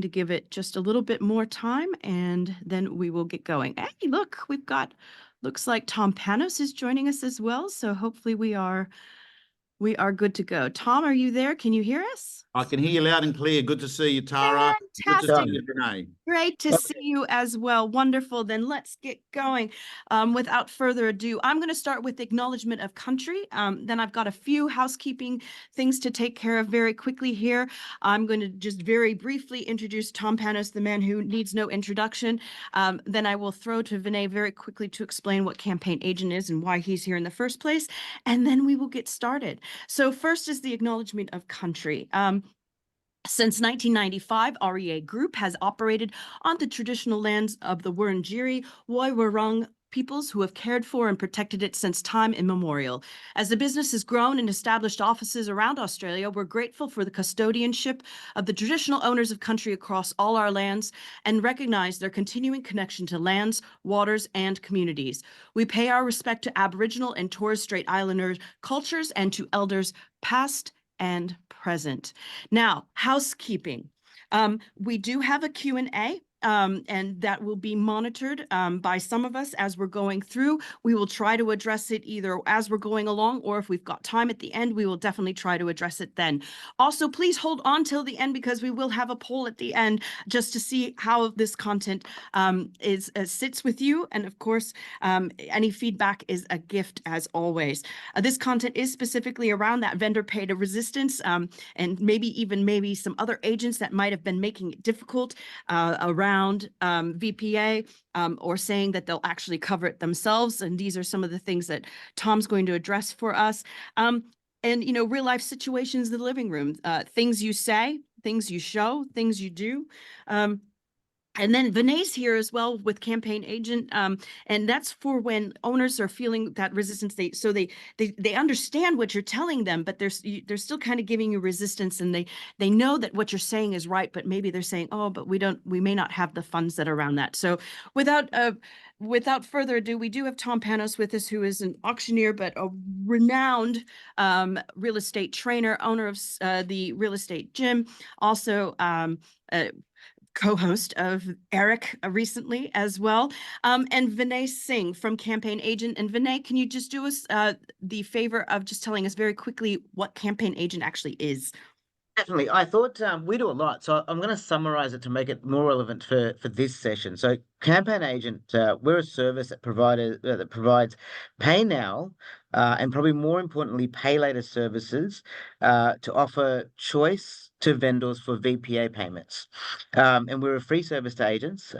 to give it just a little bit more time, and then we will get going. Hey, look, looks like Tom Panos is joining us as well. So hopefully we are good to go. Tom, are you there? Can you hear us? I can hear you loud and clear. Good to see you, Tara. Fantastic. Good to see you, Renee. Great to see you as well. Wonderful. Then let's get going. Without further ado, I'm going to start with acknowledgement of country. Then I've got a few housekeeping things to take care of very quickly here. I'm going to just very briefly introduce Tom Panos, the man who needs no introduction. Then I will throw to Vinay very quickly to explain what campaign agent is and why he's here in the first place. And then we will get started. So first is the acknowledgement of country. Since 1995, REA Group has operated on the traditional lands of the Wurundjeri Woi-wurrung peoples who have cared for and protected it since time immemorial. As the business has grown and established offices around Australia, we're grateful for the custodianship of the traditional owners of country across all our lands and recognize their continuing connection to lands, waters, and communities. We pay our respect to Aboriginal and Torres Strait Islander cultures and to elders past and present. Now, housekeeping. We do have a Q&A. And that will be monitored by some of us as we're going through. We will try to address it either as we're going along, or if we've got time at the end, we will definitely try to address it then. Also, please hold on till the end because we will have a poll at the end just to see how this content sits with you. And of course, any feedback is a gift as always. This content is specifically around that vendor paid resistance and maybe some other agents that might have been making it difficult around VPA or saying that they'll actually cover it themselves. And these are some of the things that Tom's going to address for us. And, real life situations in the living room, things you say, things you show, things you do. And then Vinay's here as well with campaign agent, and that's for when owners are feeling that resistance. They understand what you're telling them, but they're still kind of giving you resistance, and they know that what you're saying is right, but maybe they're saying, oh, but we may not have the funds that are around that. So without further ado, we do have Tom Panos with us, who is an auctioneer, but a renowned real estate trainer, owner of the Real Estate Gym, also co-host of Eric recently as well, and Vinay Singh from Campaign Agent. And Vinay, can you just do us the favor of just telling us very quickly what Campaign Agent actually is? Definitely. I thought we do a lot, so I'm going to summarize it to make it more relevant for this session. So Campaign Agent, we're a service that provides pay now and probably more importantly, pay later services to offer choice to vendors for VPA payments. And we're a free service to agents.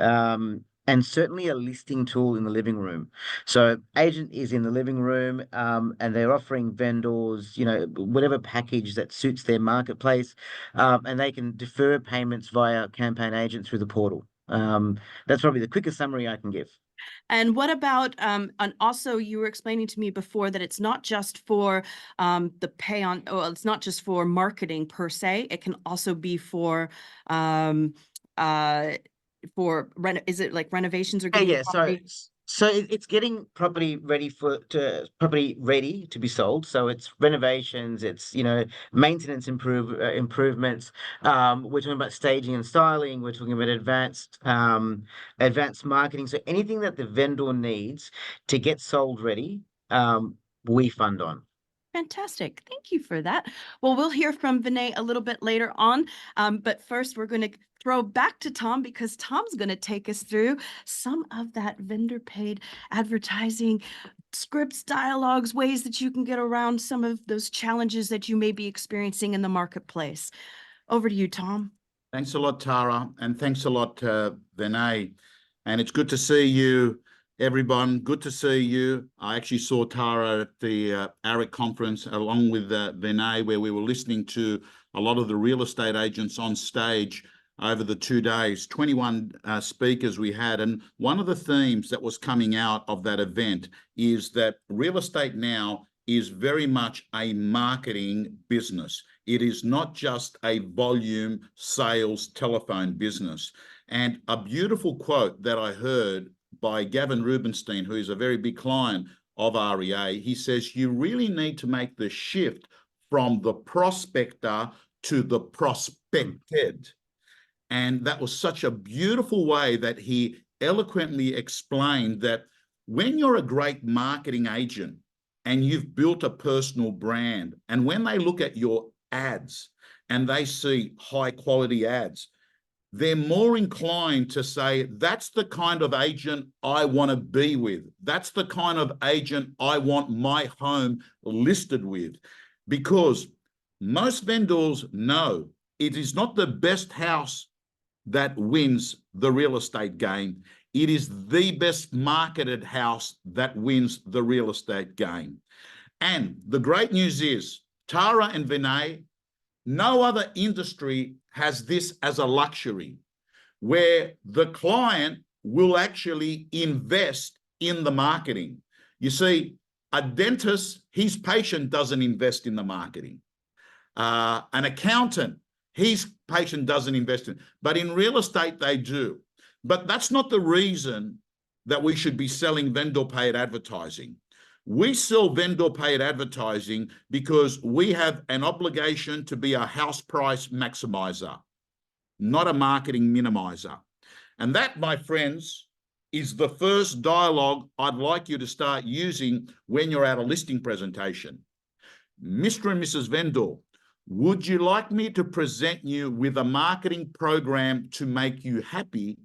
And certainly a listing tool in the living room. So agent is in the living room and they're offering vendors, whatever package that suits their marketplace, and they can defer payments via Campaign Agent through the portal. That's probably the quickest summary I can give. And what about, and also you were explaining to me before that it's not just for the pay on, it's not just for marketing per se, it can also be for is it like renovations or getting So it's getting property ready to be sold. So it's renovations, it's maintenance improvements. We're talking about staging and styling. We're talking about advanced marketing. So anything that the vendor needs to get sold ready, we fund on. Fantastic. Thank you for that. Well, we'll hear from Vinay a little bit later on. But first, we're going to throw back to Tom because Tom's going to take us through some of that vendor paid advertising scripts, dialogues, ways that you can get around some of those challenges that you may be experiencing in the marketplace. Over to you, Tom. Thanks a lot, Tara. And thanks a lot, Vinay. And it's good to see you, everyone. Good to see you. I actually saw Tara at the ARIC conference along with Vinay, where we were listening to a lot of the real estate agents on stage over the 2 days, 21 speakers we had. And one of the themes that was coming out of that event is that real estate now is very much a marketing business. It is not just a volume sales telephone business. And a beautiful quote that I heard by Gavin Rubenstein, who is a very big client of REA, he says, you really need to make the shift from the prospector to the prospected. And that was such a beautiful way that he eloquently explained that when you're a great marketing agent and you've built a personal brand, and when they look at your ads and they see high quality ads, they're more inclined to say, that's the kind of agent I want to be with. That's the kind of agent I want my home listed with. Because most vendors know it is not the best house that wins the real estate game. It is the best marketed house that wins the real estate game. And the great news is, Tara and Vinay, no other industry has this as a luxury, where the client will actually invest in the marketing. You see, a dentist, his patient doesn't invest in the marketing. An accountant, his patient doesn't invest in, but in real estate they do. But that's not the reason that we should be selling vendor paid advertising. We sell vendor paid advertising because we have an obligation to be a house price maximizer, not a marketing minimizer. And that, my friends, is the first dialogue I'd like you to start using when you're at a listing presentation. Mr. and Mrs. Vendor, would you like me to present you with a marketing program to make you happy,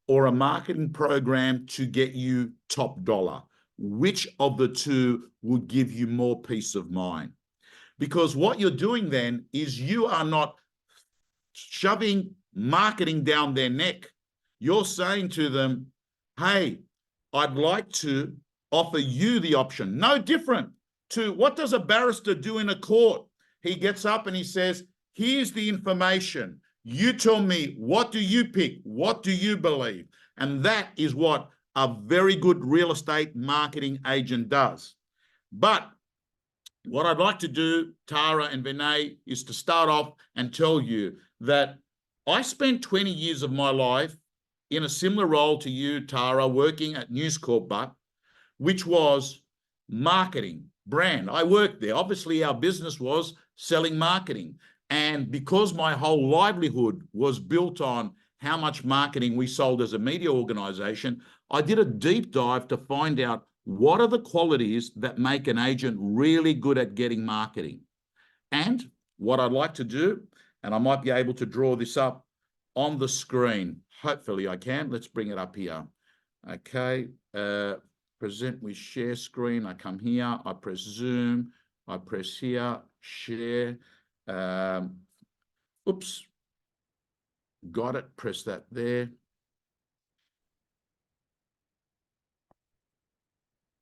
or a marketing program to get you top dollar? Which of the two would give you more peace of mind? Because what you're doing then is you are not shoving marketing down their neck. You're saying to them, hey, I'd like to offer you the option. No different to what does a barrister do in a court? He gets up and he says, here's the information. You tell me, what do you pick? What do you believe? And that is what a very good real estate marketing agent does. But what I'd like to do, Tara and Vinay, is to start off and tell you that I spent 20 years of my life in a similar role to you, Tara, working at News Corp, which was marketing, brand. I worked there. Obviously, our business was selling marketing. And because my whole livelihood was built on how much marketing we sold as a media organization, I did a deep dive to find out what are the qualities that make an agent really good at getting marketing. And what I'd like to do, and I might be able to draw this up on the screen. Hopefully I can. Let's bring it up here. Okay. Present with share screen. I come here. I press Zoom. I press here. Share. Oops. Got it. Press that there.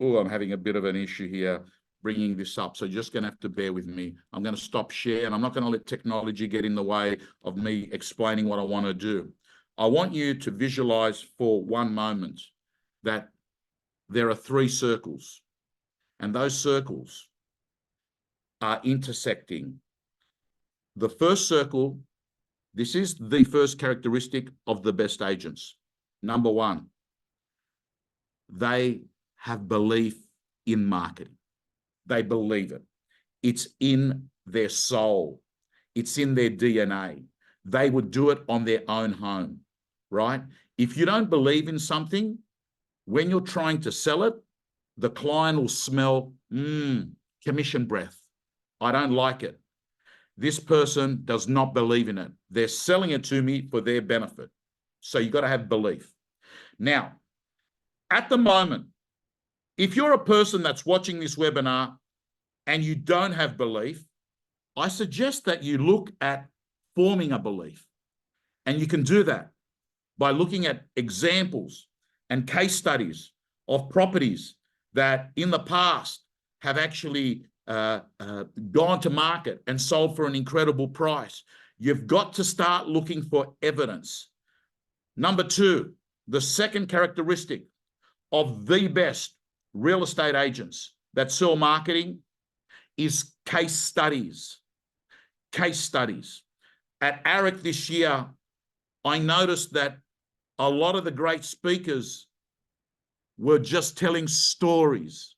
Oh, I'm having a bit of an issue here bringing this up. So you're just going to have to bear with me. I'm going to stop share, and I'm not going to let technology get in the way of me explaining what I want to do. I want you to visualize for one moment that there are 3 circles, and those circles are intersecting. The first circle, this is the first characteristic of the best agents. Number 1, they have belief in marketing. They believe it. It's in their soul. It's in their DNA. They would do it on their own home, right? If you don't believe in something, when you're trying to sell it, the client will smell, commission breath. I don't like it. This person does not believe in it. They're selling it to me for their benefit. So you've got to have belief. Now, at the moment, if you're a person that's watching this webinar and you don't have belief, I suggest that you look at forming a belief. And you can do that by looking at examples and case studies of properties that in the past have actually gone to market and sold for an incredible price. You've got to start looking for evidence. Number 2, the second characteristic of the best real estate agents that sell marketing is case studies. Case studies. At ARIC this year, I noticed that a lot of the great speakers were just telling stories.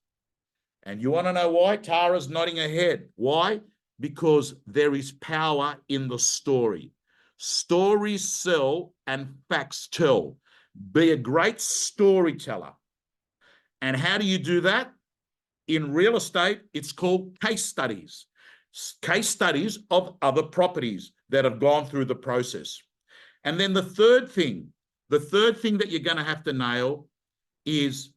And you want to know why? Tara's nodding her head. Why? Because there is power in the story. Stories sell and facts tell. Be a great storyteller. And how do you do that? In real estate, it's called case studies. Case studies of other properties that have gone through the process. And then the third thing that you're going to have to nail is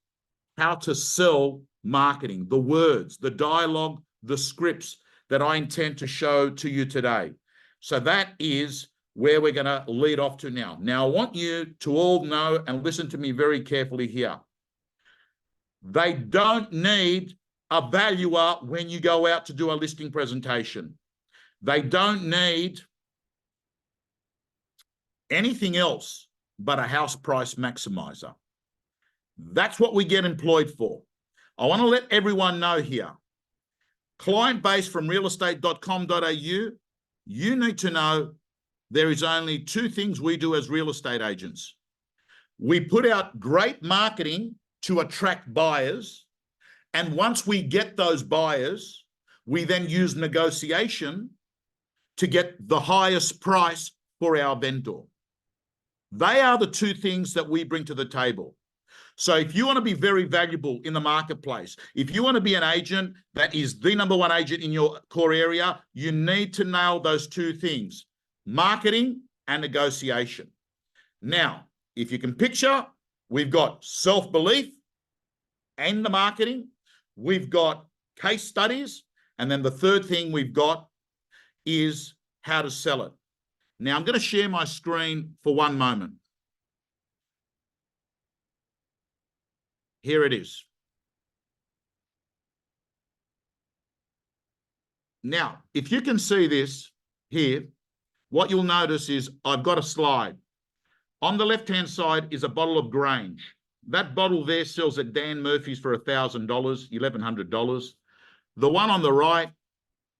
how to sell marketing, the words, the dialogue, the scripts that I intend to show to you today. So that is where we're going to lead off to now. Now, I want you to all know and listen to me very carefully here. They don't need a valuer when you go out to do a listing presentation. They don't need anything else but a house price maximizer. That's what we get employed for. I want to let everyone know here. Client base from realestate.com.au, you need to know there is only two things we do as real estate agents. We put out great marketing to attract buyers. And once we get those buyers, we then use negotiation to get the highest price for our vendor. They are the two things that we bring to the table. So if you want to be very valuable in the marketplace, if you want to be an agent that is the number one agent in your core area, you need to nail those two things, marketing and negotiation. Now, if you can picture, we've got self-belief and the marketing, we've got case studies, and then the third thing we've got is how to sell it. Now, I'm going to share my screen for one moment. Here it is. Now, if you can see this here, what you'll notice is I've got a slide. On the left-hand side is a bottle of Grange. That bottle there sells at Dan Murphy's for $1,000, $1,100. The one on the right,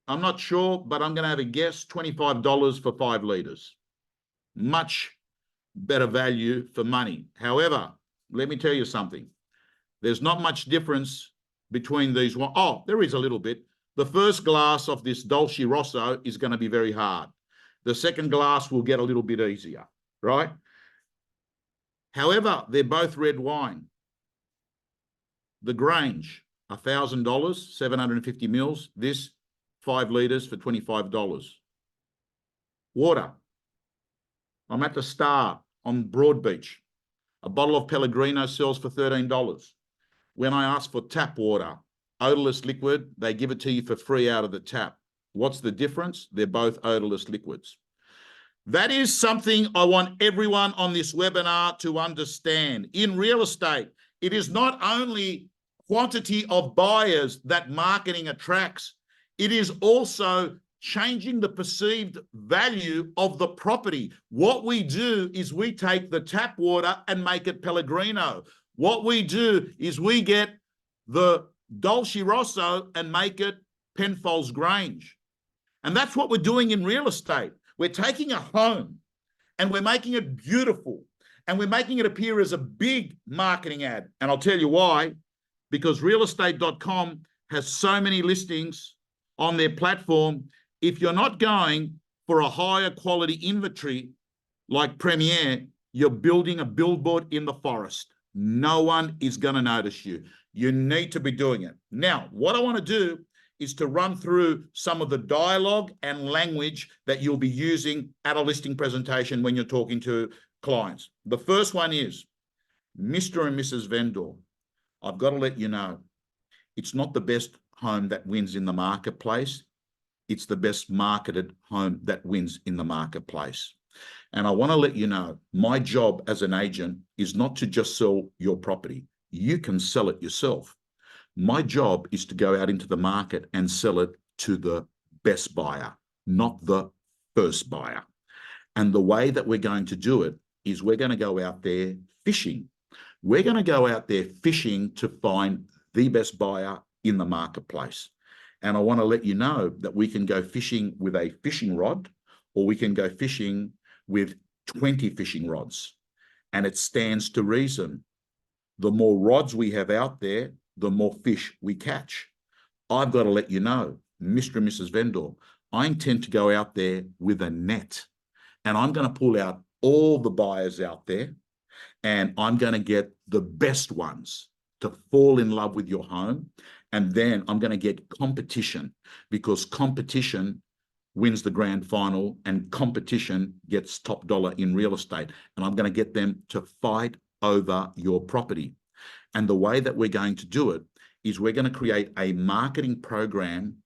I'm not sure, but I'm going to have a guess, $25 for 5 litres. Much better value for money. However, let me tell you something. There's not much difference between these one. Oh, there is a little bit. The first glass of this Dolce Rosso is going to be very hard. The second glass will get a little bit easier, right? However, they're both red wine. The Grange, $1,000, 750 mils. This, 5 litres for $25. Water. I'm at the Star on Broadbeach. A bottle of Pellegrino sells for $13. When I ask for tap water, odorless liquid, they give it to you for free out of the tap. What's the difference? They're both odorless liquids. That is something I want everyone on this webinar to understand. In real estate, it is not only quantity of buyers that marketing attracts, it is also changing the perceived value of the property. What we do is we take the tap water and make it Pellegrino. What we do is we get the Dolce Rosso and make it Penfolds Grange. And that's what we're doing in real estate. We're taking a home and we're making it beautiful and we're making it appear as a big marketing ad. And I'll tell you why, because realestate.com has so many listings on their platform. If you're not going for a higher quality inventory like Premier, you're building a billboard in the forest. No one is going to notice you. You need to be doing it. Now, what I want to do is to run through some of the dialogue and language that you'll be using at a listing presentation when you're talking to clients. The first one is, Mr. and Mrs. Vendor, I've got to let you know, it's not the best home that wins in the marketplace. It's the best marketed home that wins in the marketplace. And I want to let you know, my job as an agent is not to just sell your property. You can sell it yourself. My job is to go out into the market and sell it to the best buyer, not the first buyer. And the way that we're going to do it is we're going to go out there fishing. We're going to go out there fishing to find the best buyer in the marketplace. And I want to let you know that we can go fishing with a fishing rod, or we can go fishing with 20 fishing rods. And it stands to reason. The more rods we have out there, the more fish we catch. I've got to let you know, Mr. and Mrs. Vendor, I intend to go out there with a net. and I'm going to pull out all the buyers out there, and I'm going to get the best ones to fall in love with your home. And then I'm going to get competition, because competition wins the grand final and competition gets top dollar in real estate. And I'm going to get them to fight over your property. And the way that we're going to do it is we're going to create a marketing program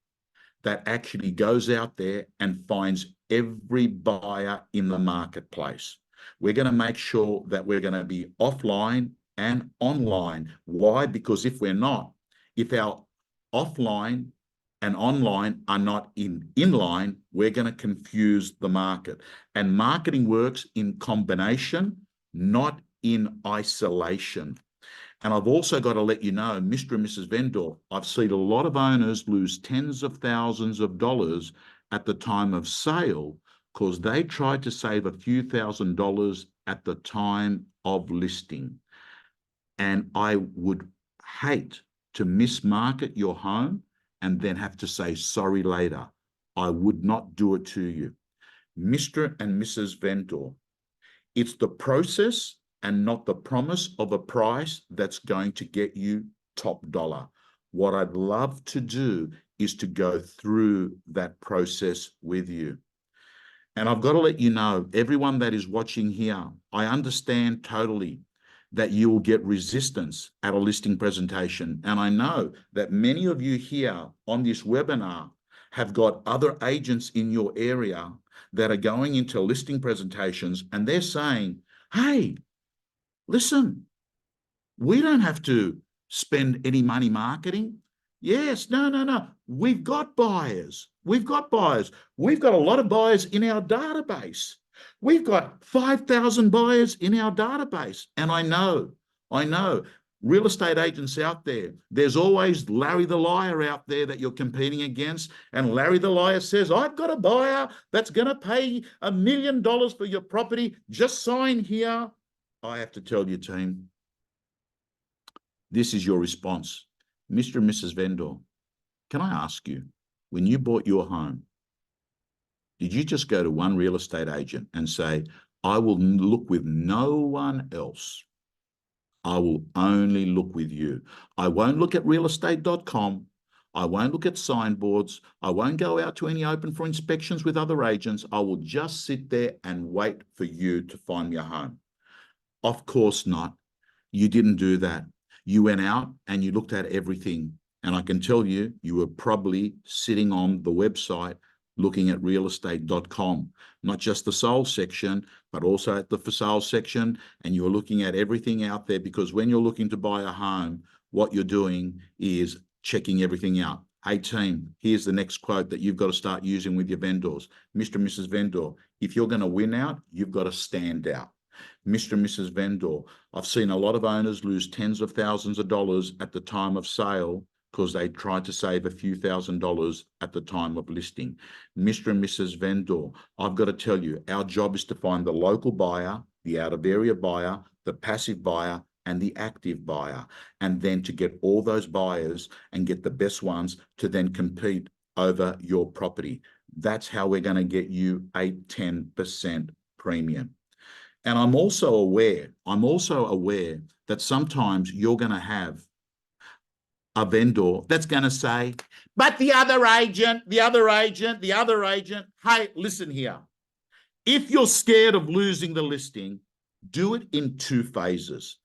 that actually goes out there and finds every buyer in the marketplace. We're going to make sure that we're going to be offline and online. Why? Because if we're not, if our offline and online are not in line, we're going to confuse the market. And marketing works in combination, not in isolation. And I've also got to let you know, Mr. and Mrs. Vendor, I've seen a lot of owners lose tens of thousands of dollars at the time of sale because they tried to save a few $1,000s at the time of listing. And I would hate to mismarket your home and then have to say sorry later. I would not do it to you. Mr. and Mrs. Vendor, it's the process and not the promise of a price that's going to get you top dollar. What I'd love to do is to go through that process with you. And I've got to let you know, everyone that is watching here, I understand totally that you will get resistance at a listing presentation. And I know that many of you here on this webinar have got other agents in your area that are going into listing presentations and they're saying, hey, listen, we don't have to spend any money marketing. Yes, no. We've got buyers. We've got buyers. We've got a lot of buyers in our database. We've got 5,000 buyers in our database. And I know, real estate agents out there, there's always Larry the Liar out there that you're competing against. And Larry the Liar says, I've got a buyer that's going to pay $1 million for your property. Just sign here. I have to tell you, team, this is your response. Mr. and Mrs. Vendor, can I ask you, when you bought your home, did you just go to one real estate agent and say, I will look with no one else. I will only look with you. I won't look at realestate.com. I won't look at signboards. I won't go out to any open for inspections with other agents. I will just sit there and wait for you to find me a home. Of course not. You didn't do that. You went out and you looked at everything. And I can tell you, you were probably sitting on the website looking at realestate.com, not just the sold section, but also at the for sale section. And you're looking at everything out there, because when you're looking to buy a home, what you're doing is checking everything out. Hey team, here's the next quote that you've got to start using with your vendors. Mr. and Mrs. Vendor, if you're going to win out, you've got to stand out. Mr. and Mrs. Vendor, I've seen a lot of owners lose tens of thousands of dollars at the time of sale because they tried to save a few $1,000s at the time of listing. Mr. and Mrs. Vendor, I've got to tell you, our job is to find the local buyer, the out-of-area buyer, the passive buyer, and the active buyer, and then to get all those buyers and get the best ones to then compete over your property. That's how we're going to get you a 10% premium. And I'm also aware that sometimes you're going to have a vendor that's going to say, but the other agent, hey, listen here. If you're scared of losing the listing, do it in 2 phases.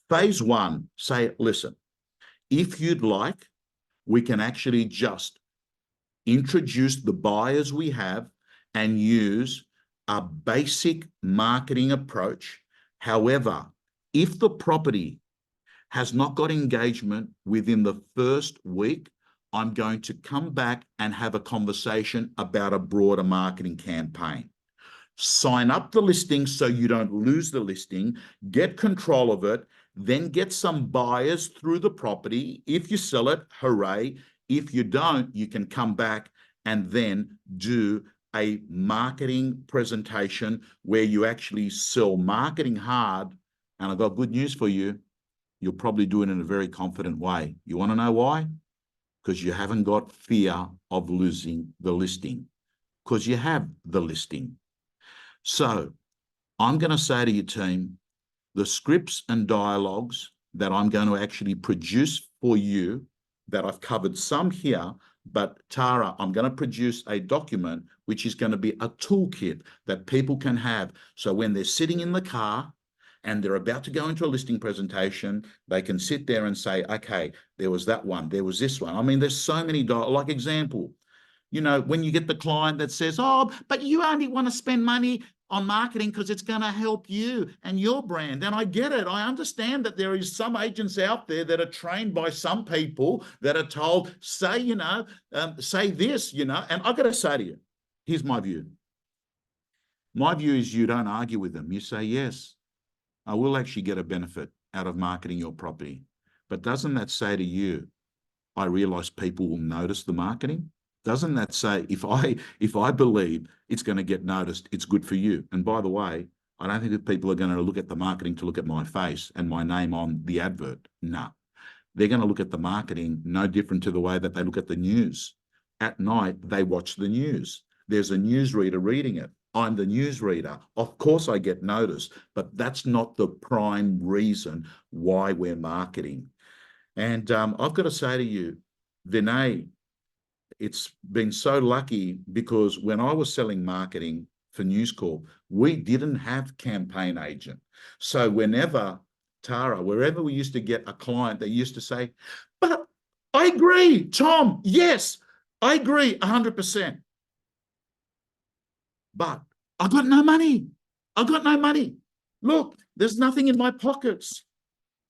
Phase 1, say, listen, if you'd like, we can actually just introduce the buyers we have and use a basic marketing approach. However, if the property has not got engagement within the first week, I'm going to come back and have a conversation about a broader marketing campaign. Sign up the listing so you don't lose the listing, get control of it, then get some buyers through the property. If you sell it, hooray. If you don't, you can come back and then do a marketing presentation where you actually sell marketing hard. And I've got good news for you. You'll probably do it in a very confident way. You want to know why? Because you haven't got fear of losing the listing, because you have the listing. So I'm going to say to your team, the scripts and dialogues that I'm going to actually produce for you, that I've covered some here, but Tara, I'm going to produce a document which is going to be a toolkit that people can have. So when they're sitting in the car and they're about to go into a listing presentation, they can sit there and say, okay, there was that one, there was this one. I mean, there's so many, like example, you know, when you get the client that says, oh, but you only want to spend money on marketing because it's going to help you and your brand. And I get it. I understand that there is some agents out there that are trained by some people that are told, say, you know, say this, you know, and I've got to say to you, here's my view. My view is you don't argue with them. You say, yes, I will actually get a benefit out of marketing your property. But doesn't that say to you, I realize people will notice the marketing? Doesn't that say if I believe it's going to get noticed, it's good for you? And by the way, I don't think that people are going to look at the marketing to look at my face and my name on the advert. No, they're going to look at the marketing no different to the way that they look at the news. At night, they watch the news. There's a newsreader reading it. I'm the newsreader. Of course, I get noticed, but that's not the prime reason why we're marketing. And I've got to say to you, Vinay, it's been so lucky because when I was selling marketing for News Corp, we didn't have campaign agent. So whenever, Tara, wherever we used to get a client, they used to say, but I agree, Tom, yes, I agree 100%. But I got no money. I got no money. Look, there's nothing in my pockets.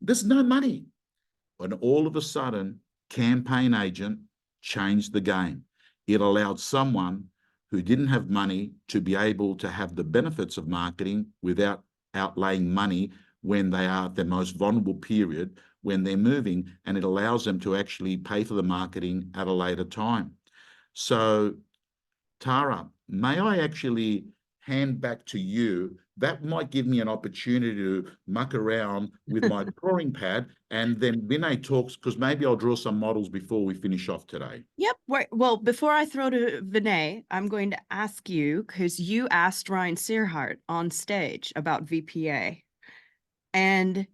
There's no money. And all of a sudden, campaign agent changed the game. It allowed someone who didn't have money to be able to have the benefits of marketing without outlaying money when they are at their most vulnerable period, when they're moving, and it allows them to actually pay for the marketing at a later time. So, Tara, may I actually hand back to you? That might give me an opportunity to muck around with my drawing pad, and then Vinay talks, because maybe I'll draw some models before we finish off today. Yep. Well, before I throw to Vinay, I'm going to ask you, because you asked Ryan Searhart on stage about VPA. And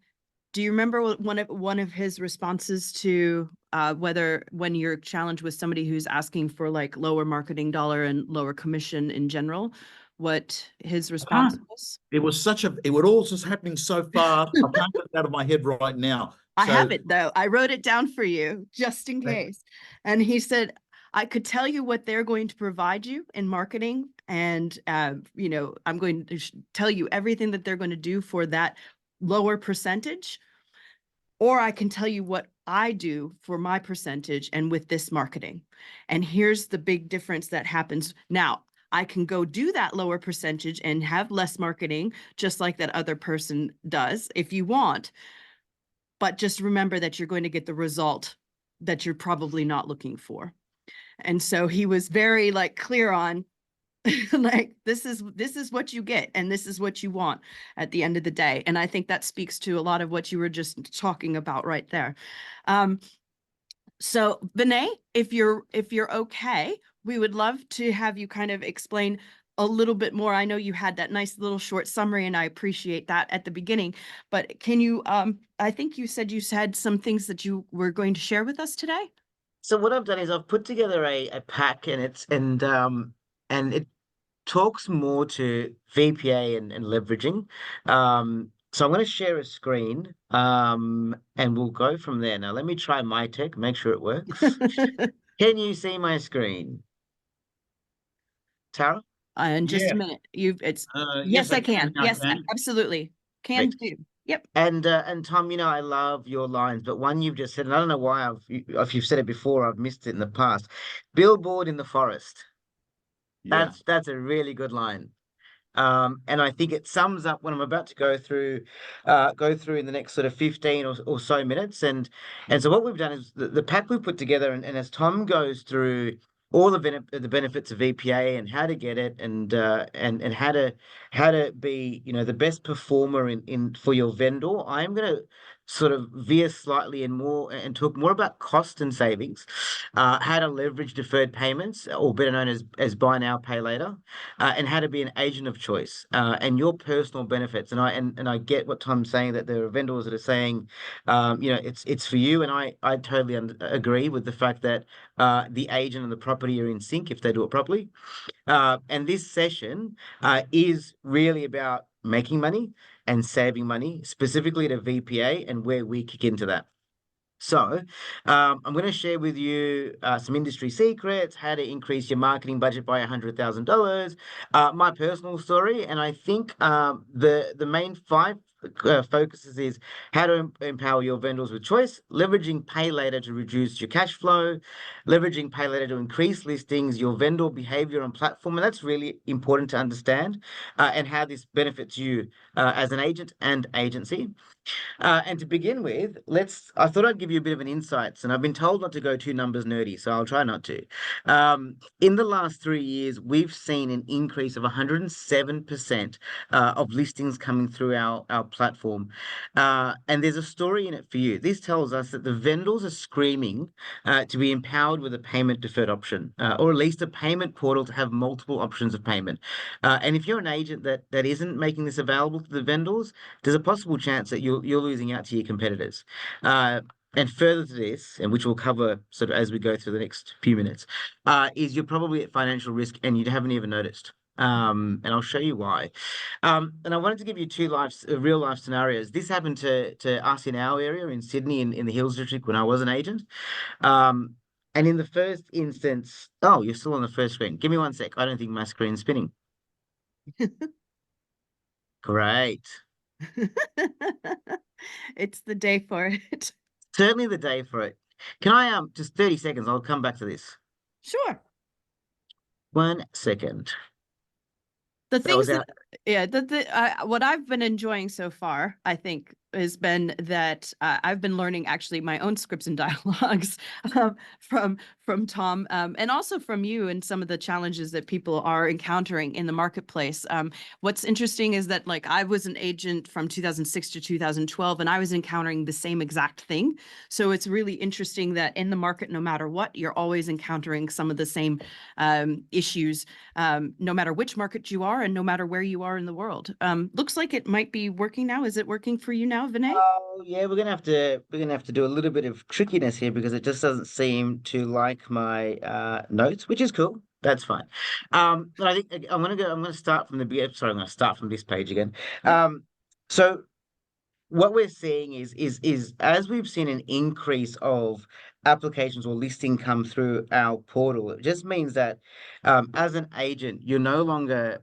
do you remember one of his responses to whether when you're challenged with somebody who's asking for like lower marketing dollar and lower commission in general, what his response was? It was it was all just happening so fast. I can't get it out of my head right now. I have it though. I wrote it down for you just in case. And he said, I could tell you what they're going to provide you in marketing. And, you know, I'm going to tell you everything that they're going to do for that lower percentage. Or I can tell you what I do for my percentage and with this marketing. And here's the big difference that happens. Now, I can go do that lower percentage and have less marketing, just like that other person does, if you want. But just remember that you're going to get the result that you're probably not looking for. And so he was very like clear on like this is what you get and this is what you want at the end of the day. And I think that speaks to a lot of what you were just talking about right there. So Vinay, if you're okay, we would love to have you kind of explain a little bit more. I know you had that nice little short summary and I appreciate that at the beginning, but can you, I think you said you had some things that you were going to share with us today. So what I've done is I've put together a pack, and it talks more to VPA and leveraging. So I'm going to share a screen, and we'll go from there. Now let me try my tech, make sure it works. Can you see my screen, Tara? In just a Yeah. minute. Yes, Yes, I can. I Yes, can. absolutely. Can Great. do. Yep. And Tom, you know, I love your lines, but one you've just said, and I don't know why if you've said it before, I've missed it in the past. Billboard in the forest. Yeah. That's a really good line. And I think it sums up what I'm about to go through in the next sort of 15 or so minutes. And so what we've done is the pack we've put together, and as Tom goes through all the benefits of VPA and how to get it, and how to be, you know, the best performer in for your vendor, I'm going to sort of veer slightly and talk more about cost and savings, how to leverage deferred payments, or better known as buy now, pay later, and how to be an agent of choice, and your personal benefits. And I get what Tom's saying, that there are vendors that are saying, it's for you, and I totally agree with the fact that the agent and the property are in sync if they do it properly. And this session is really about making money and saving money, specifically to VPA and where we kick into that. So, I'm going to share with you some industry secrets, how to increase your marketing budget by $100,000, my personal story, and I think the main five focuses is how to empower your vendors with choice, leveraging pay later to reduce your cash flow, leveraging pay later to increase listings, your vendor behavior and platform, and that's really important to understand, and how this benefits you as an agent and agency. And to begin with, I thought I'd give you a bit of an insights, and I've been told not to go too numbers nerdy, so I'll try not to. In the last 3 years, we've seen an increase of 107% of listings coming through our platform. And there's a story in it for you. This tells us that the vendors are screaming to be empowered with a payment deferred option, or at least a payment portal to have multiple options of payment. And if you're an agent that isn't making this available to the vendors, there's a possible chance that you're losing out to your competitors. And further to this, and which we'll cover sort of as we go through the next few minutes, is you're probably at financial risk and you haven't even noticed. And I'll show you why. And I wanted to give you two real life scenarios. This happened to us in our area in Sydney, in the Hills District, when I was an agent. And in the first instance, oh, you're still on the first screen. Give me one sec. I don't think my screen's spinning. Great. It's the day for it. Certainly the day for it. Can I just 30 seconds? I'll come back to this. Sure. 1 second. The That was things out. that, yeah, what I've been enjoying so far, I think, has been that I've been learning actually my own scripts and dialogues from Tom, and also from you, and some of the challenges that people are encountering in the marketplace. What's interesting is that, like, I was an agent from 2006 to 2012, and I was encountering the same exact thing. So it's really interesting that in the market, no matter what, you're always encountering some of the same issues, no matter which market you are and no matter where you are in the world. Looks like it might be working now. Is it working for you now, Vinay? Oh yeah, we're gonna have to do a little bit of trickiness here because it just doesn't seem to like my notes, which is cool. That's fine. But I think I'm gonna start from the beginning. Sorry, I'm gonna start from this page again. So what we're seeing is as we've seen an increase of applications or listing come through our portal, it just means that as an agent, you're no longer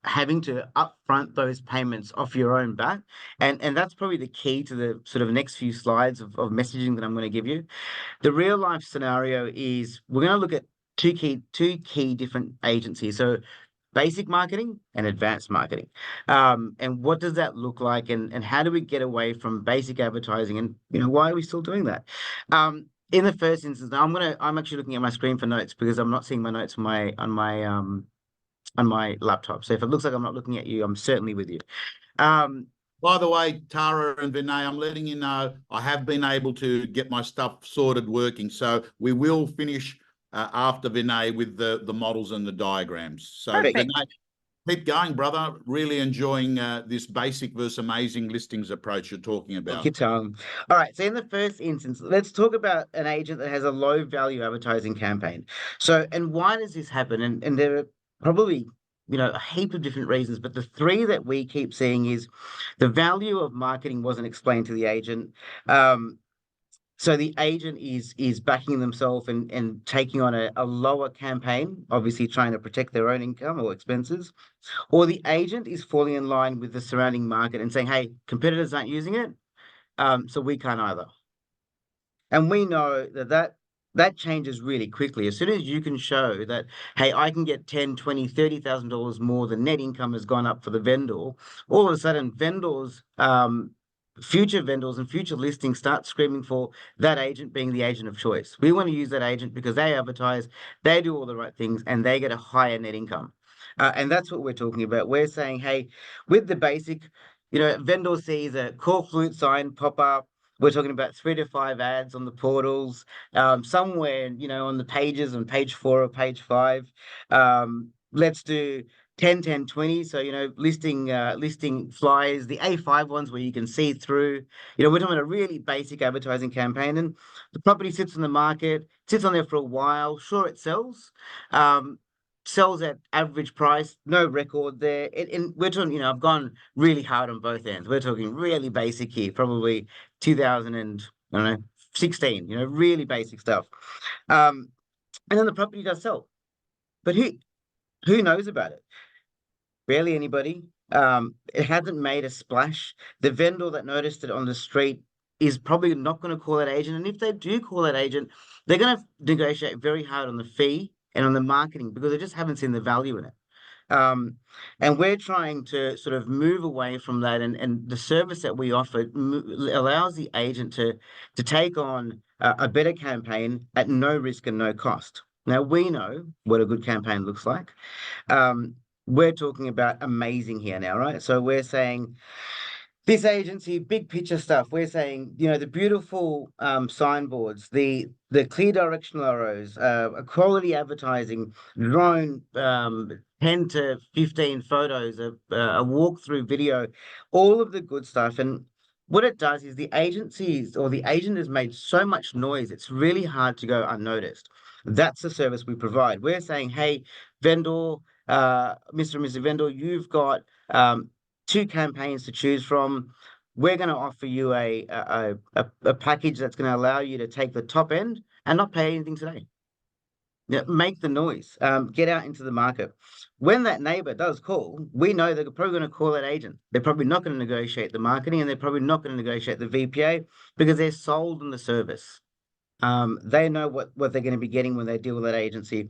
having to upfront those payments off your own back. And that's probably the key to the sort of next few slides of messaging that I'm going to give you. The real life scenario is we're going to look at two key different agencies. So basic marketing and advanced marketing. And what does that look like, and how do we get away from basic advertising, and why are we still doing that? In the first instance, I'm actually looking at my screen for notes because I'm not seeing my notes on my laptop. So if it looks like I'm not looking at you, I'm certainly with you. By the way, Tara and Vinay, I'm letting you know I have been able to get my stuff sorted working. So we will finish after Vinay with the models and the diagrams. So Perfect. Vinay, keep going, brother. Really enjoying this basic versus amazing listings approach you're talking about. Thank you, Tom. All right. So in the first instance, let's talk about an agent that has a low value advertising campaign. So, and why does this happen? And there are probably, a heap of different reasons, but the three that we keep seeing is the value of marketing wasn't explained to the agent. So the agent is backing themselves and taking on a lower campaign, obviously trying to protect their own income or expenses, or the agent is falling in line with the surrounding market and saying, hey, competitors aren't using it, so we can't either. And we know that changes really quickly. As soon as you can show that, hey, I can get 10, 20, $30,000 more than net income has gone up for the vendor, all of a sudden future vendors and future listings start screaming for that agent being the agent of choice. We want to use that agent because they advertise, they do all the right things, and they get a higher net income. And that's what we're talking about. We're saying, hey, with the basic, vendor sees a cork flute sign pop up. We're talking about 3 to 5 ads on the portals, somewhere, on the pages on page 4 or page 5. Let's do 10, 10, 20. So, listing flyers, the A5 ones where you can see through. We're talking about a really basic advertising campaign, and the property sits on the market, sits on there for a while. Sure, it sells. Sells at average price, no record there. And we're talking, I've gone really hard on both ends. We're talking really basic here, probably 2000 and I don't know, 16, really basic stuff. And then the property does sell. But who knows about it? Barely anybody. It hasn't made a splash. The vendor that noticed it on the street is probably not going to call that agent. And if they do call that agent, they're going to negotiate very hard on the fee and on the marketing because they just haven't seen the value in it. And we're trying to sort of move away from that, and the service that we offer allows the agent to take on a better campaign at no risk and no cost. Now, we know what a good campaign looks like. We're talking about amazing here now, right? So we're saying this agency, big picture stuff. We're saying, the beautiful signboards, the clear directional arrows, a quality advertising, drone, 10 to 15 photos, a walkthrough video, all of the good stuff. And what it does is the agencies or the agent has made so much noise, it's really hard to go unnoticed. That's the service we provide. We're saying, hey, vendor, Mr. and Mrs. Vendor, you've got 2 campaigns to choose from. We're going to offer you a package that's going to allow you to take the top end and not pay anything today. Make the noise, get out into the market. When that neighbor does call, we know they're probably going to call that agent. They're probably not going to negotiate the marketing, and they're probably not going to negotiate the VPA because they're sold on the service. They know what they're going to be getting when they deal with that agency.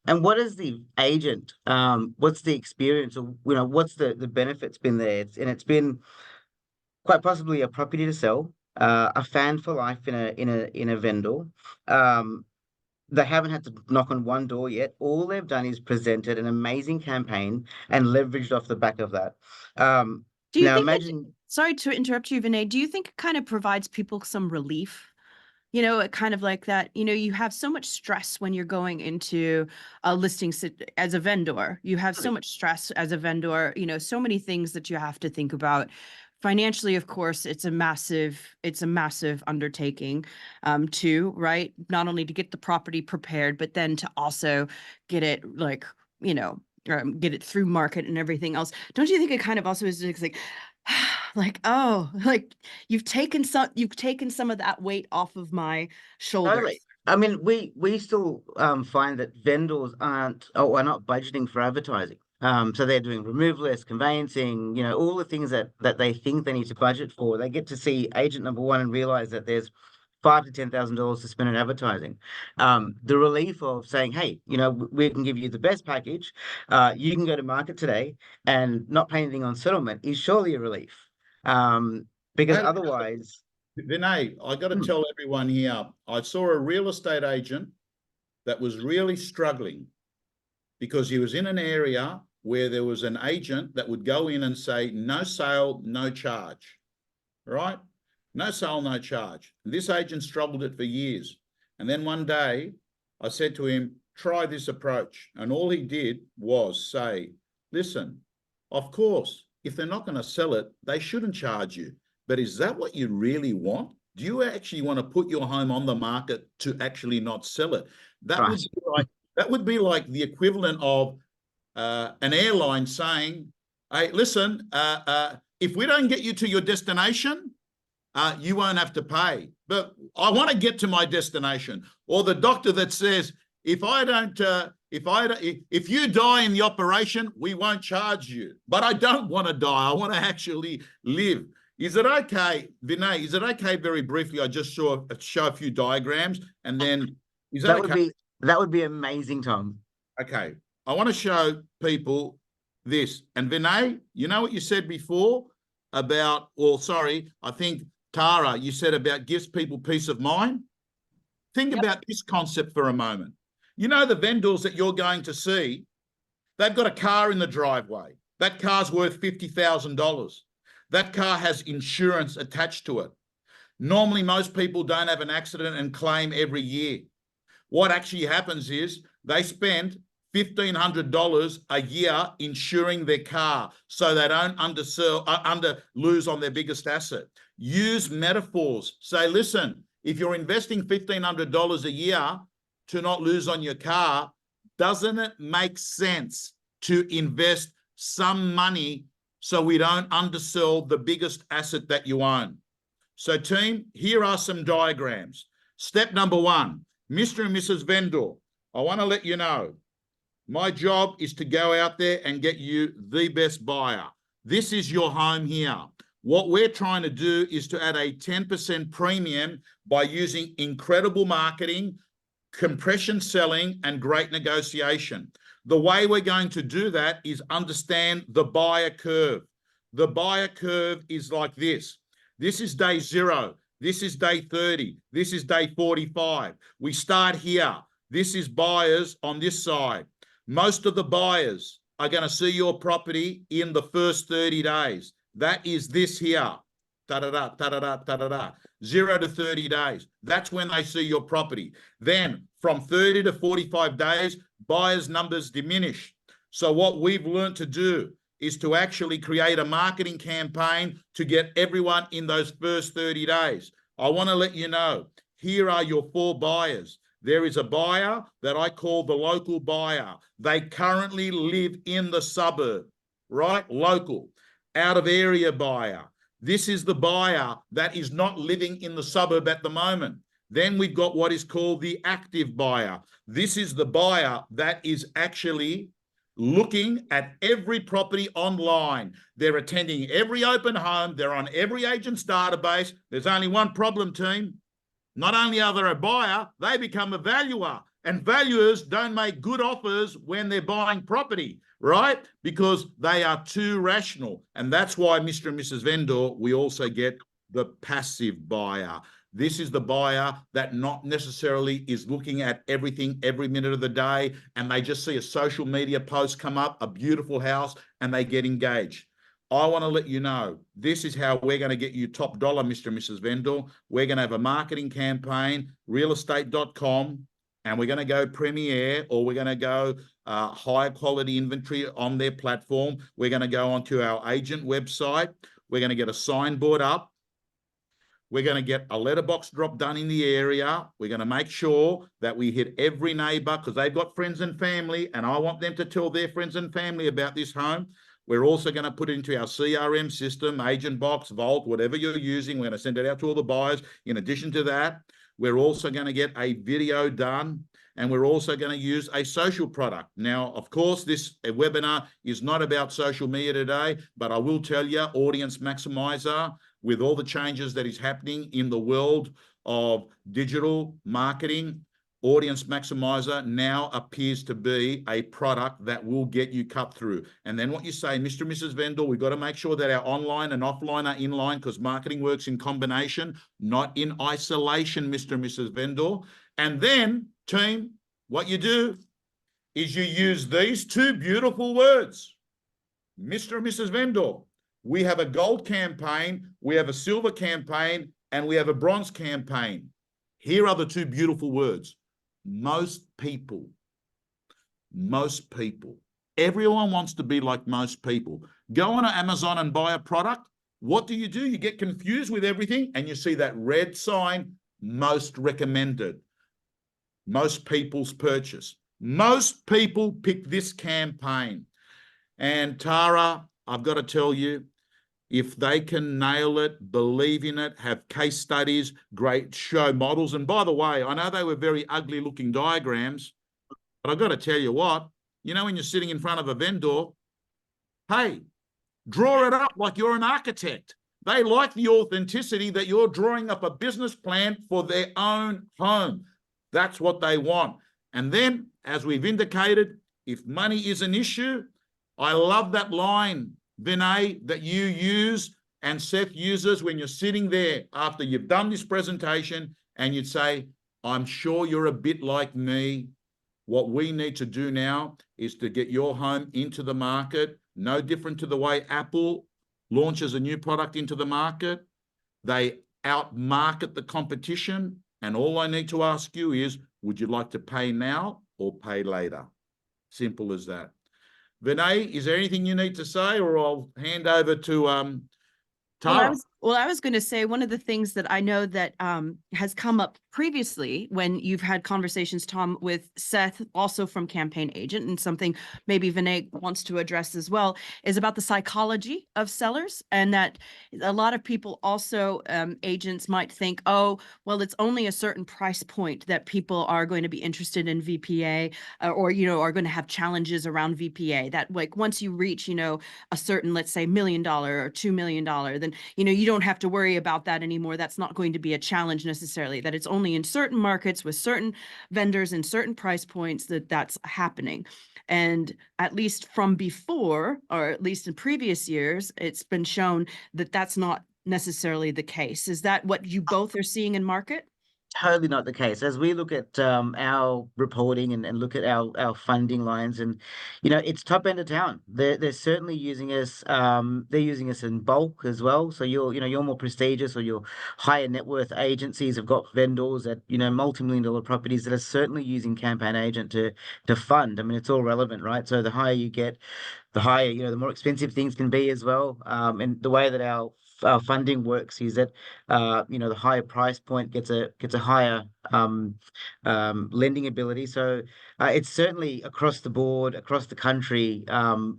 And what is the agent? What's the experience, or what's the benefits been there? It's been quite possibly a property to sell, a fan for life in a vendor. They haven't had to knock on one door yet. All they've done is presented an amazing campaign and leveraged off the back of that. Do you Now think imagine. sorry to interrupt you, Vinay. Do you think it kind of provides people some relief? It kind of like that, you have so much stress when you're going into a listing as a vendor. You have so much stress as a vendor, so many things that you have to think about. Financially, of course, it's a massive undertaking, too, right? Not only to get the property prepared, but then to also get it get it through market and everything else. Don't you think it kind of also is just like you've taken some of that weight off of my shoulders. Totally. I mean, we still find that vendors are not budgeting for advertising. So they're doing removalist, conveyancing, all the things that they think they need to budget for. They get to see agent number 1 and realize that there's $5,000 to $10,000 to spend on advertising. The relief of saying, hey, we can give you the best package. You can go to market today and not pay anything on settlement is surely a relief. Because otherwise. Vinay, I got to tell everyone here, I saw a real estate agent that was really struggling because he was in an area where there was an agent that would go in and say, no sale, no charge, right? No sale, no charge. And this agent struggled it for years. And then one day I said to him, try this approach. And all he did was say, listen, of course, if they're not going to sell it, they shouldn't charge you. But is that what you really want? Do you actually want to put your home on the market to actually not sell it? That would be like the equivalent of an airline saying, hey, listen, if we don't get you to your destination, you won't have to pay. But I want to get to my destination. Or the doctor that says, if you die in the operation, we won't charge you. But I don't want to die. I want to actually live. Is it okay, Vinay? Is it okay, very briefly? I just show a few diagrams, and then is that okay? That would be amazing, Tom. Okay, I want to show people this. And Vinay, you know what you said before about? Well, sorry, I think Tara, you said about gives people peace of mind. Think about this concept for a moment. The vendors that you're going to see, they've got a car in the driveway. That car's worth $50,000. That car has insurance attached to it. Normally, most people don't have an accident and claim every year. What actually happens is they spend $1,500 a year insuring their car so they don't lose on their biggest asset. Use metaphors. Say, listen, if you're investing $1,500 a year to not lose on your car, doesn't it make sense to invest some money so we don't undersell the biggest asset that you own? So team, here are some diagrams. Step number one, Mr. and Mrs. Vendor, I want to let you know, my job is to go out there and get you the best buyer. This is your home here. What we're trying to do is to add a 10% premium by using incredible marketing, compression selling, and great negotiation. The way we're going to do that is understand the buyer curve. The buyer curve is like this. This is day 0. This is day 30. This is day 45. We start here. This is buyers on this side. Most of the buyers are going to see your property in the first 30 days. That is this here. Da-da-da, da-da-da, da-da-da. 0 to 30 days. That's when they see your property. Then from 30 to 45 days, buyers' numbers diminish. So what we've learned to do is to actually create a marketing campaign to get everyone in those first 30 days. I want to let you know, here are your 4 buyers. There is a buyer that I call the local buyer. They currently live in the suburb, right? Local. Out of area buyer. This is the buyer that is not living in the suburb at the moment. Then we've got what is called the active buyer. This is the buyer that is actually looking at every property online. They're attending every open home. They're on every agent's database. There's only one problem, team. Not only are they a buyer, they become a valuer. And valuers don't make good offers when they're buying property, right? Because they are too rational. And that's why, Mr. and Mrs. Vendor, we also get the passive buyer. This is the buyer that not necessarily is looking at everything every minute of the day, and they just see a social media post come up, a beautiful house, and they get engaged. I want to let you know, this is how we're going to get you top dollar, Mr. and Mrs. Vendor. We're going to have a marketing campaign, realestate.com, and we're going to go Premier, or we're going to go higher quality inventory on their platform. We're going to go onto our agent website. We're going to get a signboard up. We're going to get a letterbox drop done in the area. We're going to make sure that we hit every neighbor because they've got friends and family, and I want them to tell their friends and family about this home. We're also going to put it into our CRM system, Agent Box, Vault, whatever you're using. We're going to send it out to all the buyers. In addition to that, we're also going to get a video done, and we're also going to use a social product. Now, of course, this webinar is not about social media today, but I will tell you, Audience Maximizer, with all the changes that is happening in the world of digital marketing, Audience Maximizer now appears to be a product that will get you cut through. And then what you say, Mr. and Mrs. Vendor, we've got to make sure that our online and offline are in line because marketing works in combination, not in isolation, Mr. and Mrs. Vendor. And then, team, what you do is you use these 2 beautiful words, Mr. and Mrs. Vendor. We have a gold campaign, we have a silver campaign, and we have a bronze campaign. Here are the 2 beautiful words. Most people. Everyone wants to be like most people. Go on Amazon and buy a product. What do? You get confused with everything, and you see that red sign, most recommended. Most people's purchase. Most people pick this campaign. And Tara, I've got to tell you, if they can nail it, believe in it, have case studies, great show models. And by the way, I know they were very ugly looking diagrams, but I've got to tell you what, you know, when you're sitting in front of a vendor, hey, draw it up like you're an architect. They like the authenticity that you're drawing up a business plan for their own home. That's what they want. And then, as we've indicated, if money is an issue, I love that line, Vinay, that you use and Seth uses when you're sitting there after you've done this presentation and you'd say, I'm sure you're a bit like me. What we need to do now is to get your home into the market, no different to the way Apple launches a new product into the market, they outmarket the competition, and all I need to ask you is, would you like to pay now or pay later? Simple as that. Vinay, is there anything you need to say, or I'll hand over to Tara? I was going to say one of the things that I know that has come up previously when you've had conversations, Tom, with Seth, also from Campaign Agent, and something maybe Vinay wants to address as well, is about the psychology of sellers, and that a lot of people also, agents might think, oh, well, it's only a certain price point that people are going to be interested in VPA, or, are going to have challenges around VPA. That, like, once you reach, a certain, let's say, $1 million or $2 million, then you don't have to worry about that anymore. That's not going to be a challenge necessarily. That it's only in certain markets with certain vendors and certain price points that's happening. And at least from before, or at least in previous years, it's been shown that that's not necessarily the case. Is that what you both are seeing in market? Totally not the case. As we look at our reporting and look at our funding lines, and it's top end of town. They're certainly using us. They're using us in bulk as well. So your more prestigious or your higher net worth agencies have got vendors at multi-million-dollar properties that are certainly using Campaign Agent to fund. I mean, it's all relevant, right? So the higher you get, the higher, the more expensive things can be as well. And the way that our funding works is that the higher price point gets a higher lending ability. So it's certainly across the board, across the country,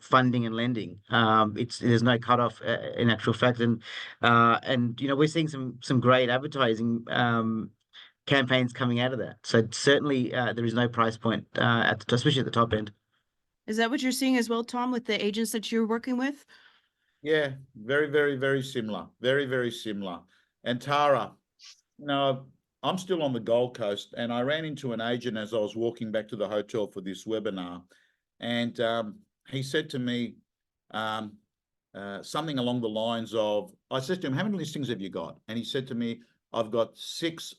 funding and lending. There's no cutoff in actual fact, and we're seeing some great advertising campaigns coming out of that. So certainly there is no price point especially at the top end. Is that what you're seeing as well, Tom, with the agents that you're working with? Yeah, very, very, very similar. Very, very similar. And Tara, I'm still on the Gold Coast, and I ran into an agent as I was walking back to the hotel for this webinar, and he said to me something along the lines of, I said to him, how many listings have you got? And he said to me, I've got 6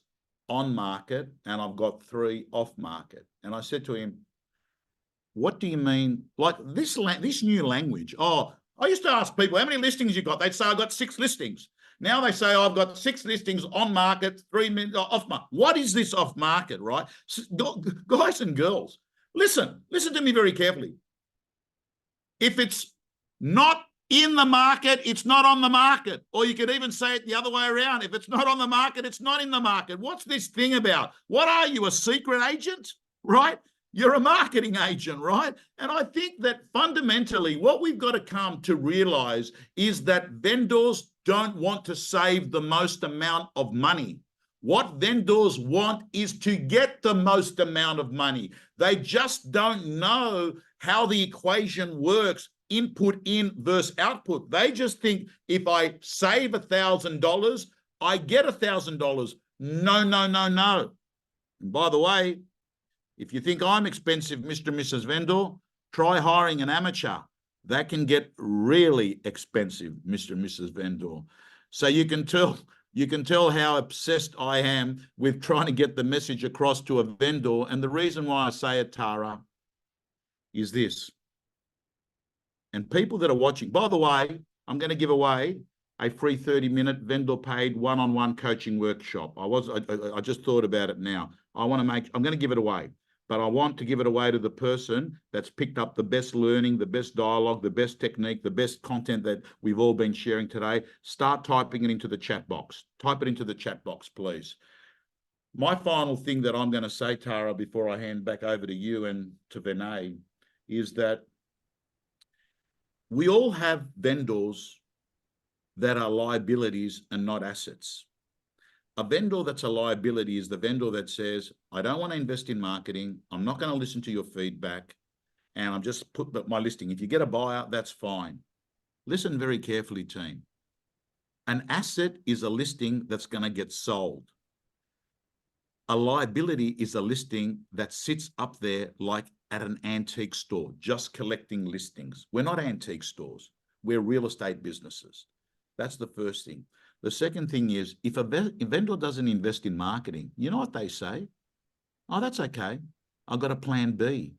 on market and I've got 3 off market. And I said to him, what do you mean? Like this new language. Oh, I used to ask people, how many listings you got? They'd say, I've got 6 listings. Now they say, I've got 6 listings on market, 3 off market. What is this off market, right? Guys and girls, listen to me very carefully. If it's not in the market, it's not on the market. Or you could even say it the other way around. If it's not on the market, it's not in the market. What's this thing about? What are you, a secret agent, right? You're a marketing agent, right? And I think that fundamentally what we've got to come to realize is that vendors don't want to save the most amount of money. What vendors want is to get the most amount of money. They just don't know how the equation works, input in versus output. They just think if I save $1,000, I get $1,000. No. And by the way, if you think I'm expensive, Mr. and Mrs. Vendor, try hiring an amateur. That can get really expensive, Mr. and Mrs. Vendor. So you can tell how obsessed I am with trying to get the message across to a vendor. And the reason why I say it, Tara, is this. And people that are watching, by the way, I'm going to give away a free 30-minute vendor paid one-on-one coaching workshop. I just thought about it now. I'm going to give it away. But I want to give it away to the person that's picked up the best learning, the best dialogue, the best technique, the best content that we've all been sharing today. Start typing it into the chat box. Type it into the chat box, please. My final thing that I'm going to say, Tara, before I hand back over to you and to Vinay, is that we all have vendors that are liabilities and not assets. A vendor that's a liability is the vendor that says, I don't want to invest in marketing. I'm not going to listen to your feedback. And I'm just put my listing. If you get a buyout, that's fine. Listen very carefully, team. An asset is a listing that's going to get sold. A liability is a listing that sits up there like at an antique store, just collecting listings. We're not antique stores. We're real estate businesses. That's the first thing. The second thing is, if a vendor doesn't invest in marketing, you know what they say? Oh, that's okay. I've got a plan B.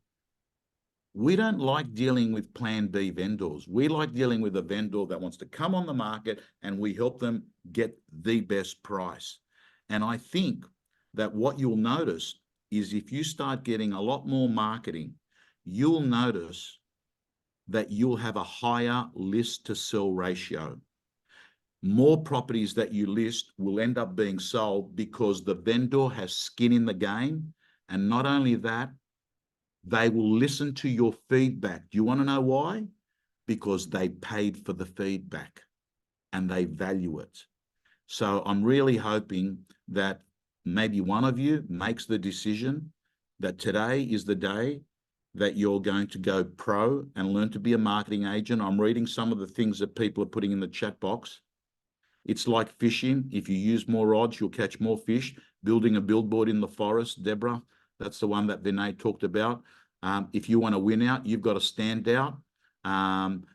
We don't like dealing with plan B vendors. We like dealing with a vendor that wants to come on the market and we help them get the best price. And I think that what you'll notice is if you start getting a lot more marketing, you'll notice that you'll have a higher list to sell ratio. More properties that you list will end up being sold because the vendor has skin in the game. And not only that, they will listen to your feedback. Do you want to know why? Because they paid for the feedback and they value it. So I'm really hoping that maybe one of you makes the decision that today is the day that you're going to go pro and learn to be a marketing agent. I'm reading some of the things that people are putting in the chat box. It's like fishing. If you use more rods, you'll catch more fish. Building a billboard in the forest, Deborah, that's the one that Vinay talked about. If you want to win out, you've got to stand out. Don't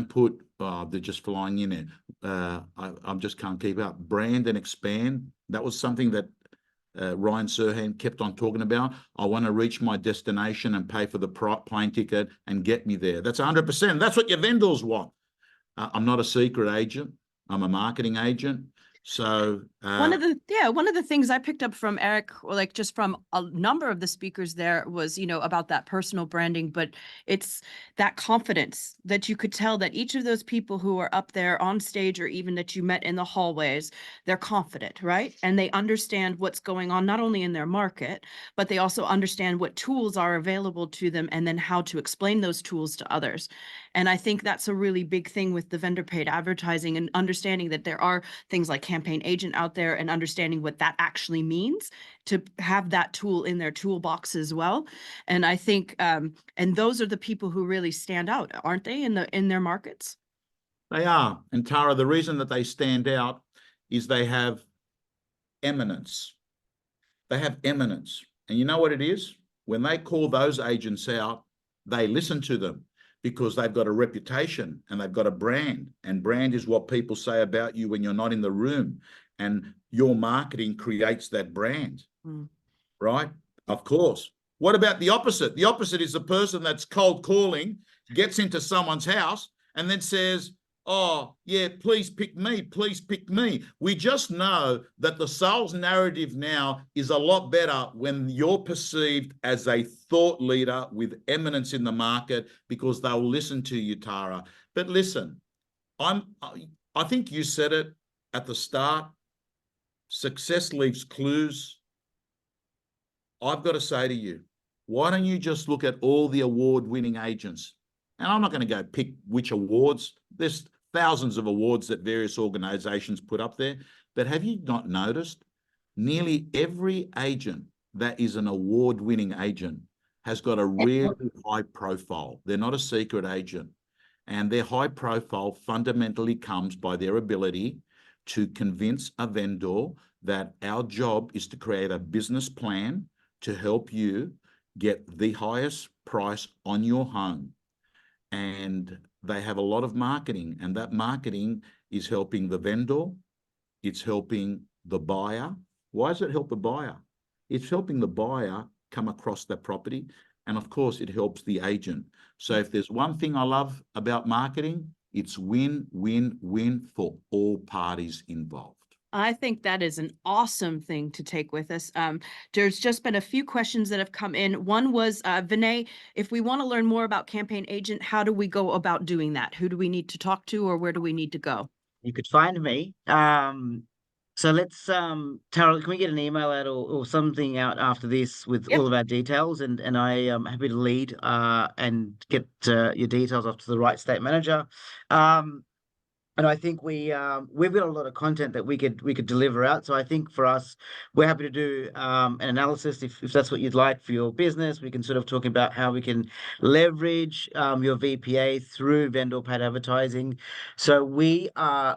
put, they're just flying in there. I just can't keep up. Brand and expand. That was something that Ryan Serhan kept on talking about. I want to reach my destination and pay for the plane ticket and get me there. That's 100%. That's what your vendors want. I'm not a secret agent. I'm a marketing agent. So one of the things I picked up from Eric, or like just from a number of the speakers there, was, you know, about that personal branding, but it's that confidence that you could tell that each of those people who are up there on stage, or even that you met in the hallways, they're confident, right? And they understand what's going on, not only in their market, but they also understand what tools are available to them and then how to explain those tools to others. And I think that's a really big thing with the vendor paid advertising, and understanding that there are things like campaign agent out there, and understanding what that actually means to have that tool in their toolbox as well. And I think, and those are the people who really stand out, aren't they, in their markets? They are. And Tara, the reason that they stand out is they have eminence. They have eminence. And you know what it is? When they call those agents out, they listen to them because they've got a reputation and they've got a brand. And brand is what people say about you when you're not in the room. And your marketing creates that brand, right? Of course. What about the opposite? The opposite is the person that's cold calling, gets into someone's house, and then says, oh, yeah, please pick me, please pick me. We just know that the sales narrative now is a lot better when you're perceived as a thought leader with eminence in the market, because they'll listen to you, Tara. But listen, I think you said it at the start, success leaves clues. I've got to say to you, why don't you just look at all the award-winning agents? And I'm not going to go pick which awards. There's thousands of awards that various organizations put up there. But have you not noticed nearly every agent that is an award-winning agent has got a really high profile? They're not a secret agent. And their high profile fundamentally comes by their ability to convince a vendor that our job is to create a business plan to help you get the highest price on your home. And they have a lot of marketing, and that marketing is helping the vendor. It's helping the buyer. Why does it help the buyer? It's helping the buyer come across that property. And of course, it helps the agent. So if there's one thing I love about marketing, it's win, win, win for all parties involved. I think that is an awesome thing to take with us. There's just been a few questions that have come in. One was, Vinay, if we want to learn more about Campaign Agent, how do we go about doing that? Who do we need to talk to, or where do we need to go? You could find me. So let's Tara, can we get an email out or something out after this with Yep. all of our details, and I am happy to lead and get your details off to the right state manager. And I think we've got a lot of content that we could deliver out. So I think for us, we're happy to do an analysis if that's what you'd like for your business. We can sort of talk about how we can leverage your VPA through vendor paid advertising. So we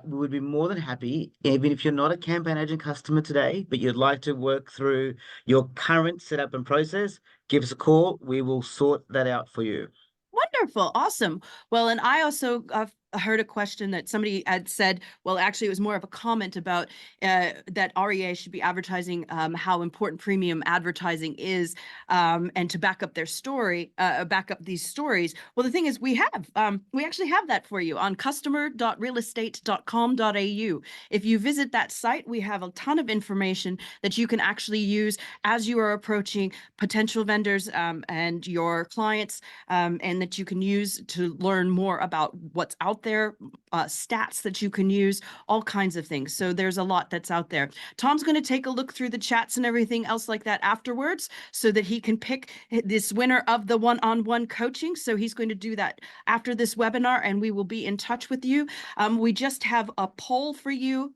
would be more than happy, even if you're not a campaign agent customer today, but you'd like to work through your current setup and process, give us a call. We will sort that out for you. Wonderful. Awesome. Well, and I also heard a question that somebody had said, well, actually, it was more of a comment about that REA should be advertising how important premium advertising is, and to back up their story, back up these stories. Well, the thing is, we actually have that for you on customer.realestate.com.au. If you visit that site, we have a ton of information that you can actually use as you are approaching potential vendors and your clients, and that you can use to learn more about what's out there, stats that you can use, all kinds of things. So there's a lot that's out there. Tom's going to take a look through the chats and everything else like that afterwards so that he can pick this winner of the one-on-one coaching. So he's going to do that after this webinar, and we will be in touch with you. We just have a poll for you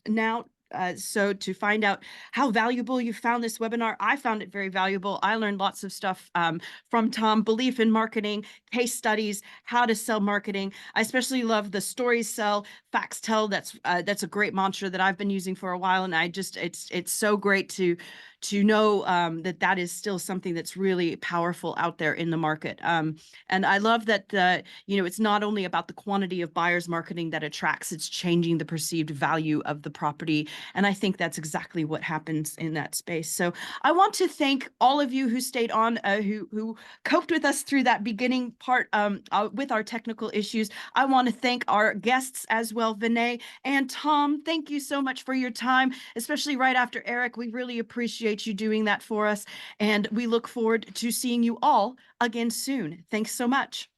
now. So to find out how valuable you found this webinar, I found it very valuable. I learned lots of stuff from Tom, belief in marketing, case studies, how to sell marketing. I especially love the stories sell, facts tell. That's a great mantra that I've been using for a while, and it's so great to know that is still something that's really powerful out there in the market. And I love that it's not only about the quantity of buyers marketing that attracts, it's changing the perceived value of the property. And I think that's exactly what happens in that space. So I want to thank all of you who stayed on, who coped with us through that beginning part with our technical issues. I want to thank our guests as well, Vinay and Tom. Thank you so much for your time, especially right after Eric. We really appreciate you doing that for us. And we look forward to seeing you all again soon. Thanks so much.